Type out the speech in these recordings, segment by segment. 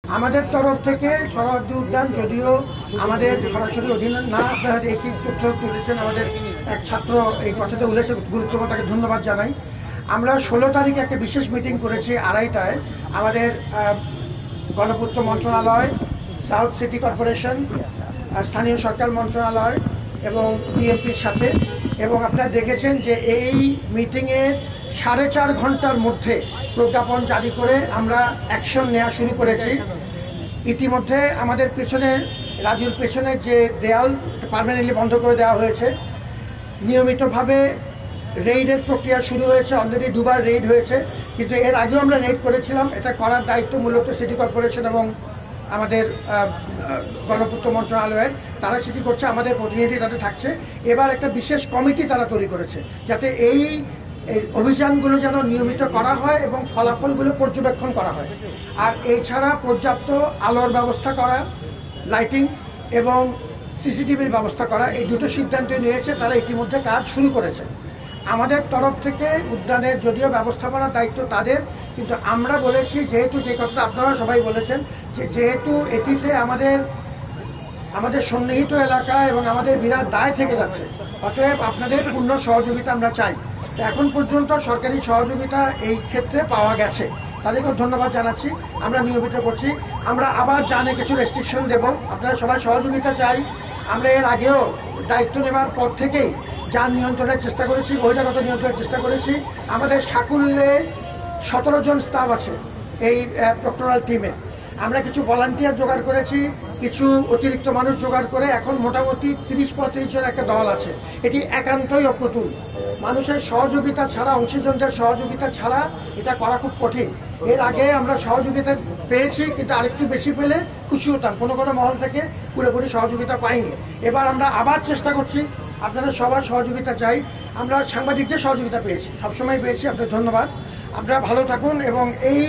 আমাদের তরফ থেকে সোহরাওয়ার্দী উদ্যান যদিও আমাদের সরাসরি অধীনে না, আপনারা একই তথ্য তুলেছেন, আমাদের এক ছাত্র এই কথাতে উল্লেখে গুরুত্বপূর্ণ, তাকে ধন্যবাদ জানাই। আমরা 16 তারিখে একটা বিশেষ মিটিং করেছি 2:30টায় আমাদের গণপূর্ত মন্ত্রণালয়, সাউথ সিটি কর্পোরেশন, স্থানীয় সরকার মন্ত্রণালয় এবং বিএমপির সাথে। এবং আপনারা দেখেছেন যে এই মিটিংয়ের 4.5 ঘন্টার মধ্যে প্রজ্ঞাপন জারি করে আমরা অ্যাকশন নেওয়া শুরু করেছি। ইতিমধ্যে আমাদের পেছনে রাজুর পেছনে যে দেয়াল পার্মানেন্টলি বন্ধ করে দেওয়া হয়েছে, নিয়মিতভাবে রেইডের প্রক্রিয়া শুরু হয়েছে। অলরেডি 2বার রেইড হয়েছে, কিন্তু এর আগেও আমরা রেইড করেছিলাম। এটা করার দায়িত্ব মূলত সিটি কর্পোরেশন এবং আমাদের গণপূর্ত মন্ত্রণালয়ের, তারা সেটি করছে, আমাদের প্রতিনিধি তাদের থাকছে। এবার একটা বিশেষ কমিটি তারা তৈরি করেছে যাতে এই অভিযানগুলো যেন নিয়মিত করা হয় এবং ফলাফলগুলো পর্যবেক্ষণ করা হয়। আর এছাড়া পর্যাপ্ত আলোর ব্যবস্থা করা, লাইটিং এবং সিসিটিভির ব্যবস্থা করা, এই দুটো সিদ্ধান্ত নিয়েছে। তারা ইতিমধ্যে কাজ শুরু করেছে। আমাদের তরফ থেকে উদ্যানের যদিও ব্যবস্থাপনার দায়িত্ব তাদের, কিন্তু আমরা বলেছি যেহেতু, যে কথাটা আপনারা সবাই বলেছেন, যে যেহেতু এটিতে আমাদের সন্নিহিত এলাকা এবং আমাদের বিরাট দায় থেকে যাচ্ছে, অতএব আপনাদের পূর্ণ সহযোগিতা আমরা চাই। এখন পর্যন্ত সরকারি সহযোগিতা এই ক্ষেত্রে পাওয়া গেছে, তাদেরকেও ধন্যবাদ জানাচ্ছি। আমরা নিয়মিত করছি। আমরা আবার জানে কিছু রেস্ট্রিকশন দেব, আপনারা সবাই সহযোগিতা চাই। আমরা এর আগেও দায়িত্ব নেওয়ার পর থেকেই যান নিয়ন্ত্রণের চেষ্টা করেছি, বহিরাগত নিয়ন্ত্রণের চেষ্টা করেছি। আমাদের সাকুল্যে 17 জন স্টাফ আছে এই প্রক্টোরাল টিমে। আমরা কিছু ভলান্টিয়ার জোগাড় করেছি, কিছু অতিরিক্ত মানুষ জোগাড় করে এখন মোটামুটি 30-35 জন একটা দল আছে। এটি একান্তই অপ্রতুল। মানুষের সহযোগিতা ছাড়া, অংশীজনদের সহযোগিতা ছাড়া এটা করা খুব কঠিন। এর আগে আমরা সহযোগিতা পেয়েছি, কিন্তু আরেকটু বেশি পেলে খুশি হতাম। কোনো মহল থেকে পুরোপুরি সহযোগিতা পাইনি। এবার আমরা আবার চেষ্টা করছি, আপনারা সবার সহযোগিতা চাই। আমরা সাংবাদিকদের সহযোগিতা পেয়েছি, সবসময় পেয়েছি, আপনাদের ধন্যবাদ। আপনারা ভালো থাকুন। এবং এই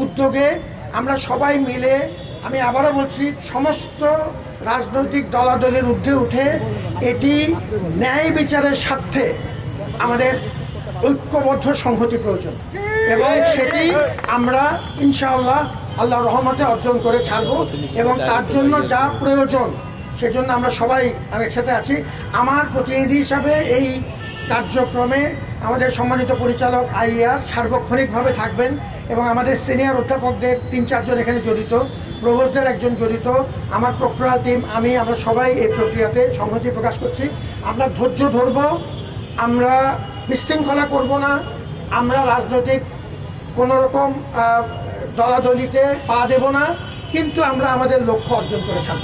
উদ্যোগে আমরা সবাই মিলে, আমি আবারও বলছি, সমস্ত রাজনৈতিক দলাদলের ঊর্ধ্বে উঠে এটি ন্যায় বিচারের স্বার্থে আমাদের ঐক্যবদ্ধ সংহতি প্রয়োজন, এবং সেটি আমরা ইনশাআল্লাহ আল্লাহর রহমতে অর্জন করে ছাড়ব। এবং তার জন্য যা প্রয়োজন সেজন্য আমরা সবাই একসাথে আছি। আমার প্রতিনিধি হিসাবে এই কার্যক্রমে আমাদের সম্মানিত পরিচালক আইআর সার্বক্ষণিকভাবে থাকবেন, এবং আমাদের সিনিয়র অধ্যাপকদের 3-4 জন এখানে জড়িত, প্রভোস্টদের একজন জড়িত, আমার প্রক্টোরাল টিম, আমরা সবাই এই প্রক্রিয়াতে সংহতি প্রকাশ করছি। আমরা ধৈর্য ধরব, আমরা বিশৃঙ্খলা করব না, আমরা রাজনৈতিক কোনোরকম দলাদলিতে পা দেব না, কিন্তু আমরা আমাদের লক্ষ্য অর্জন করে ছাড়ব।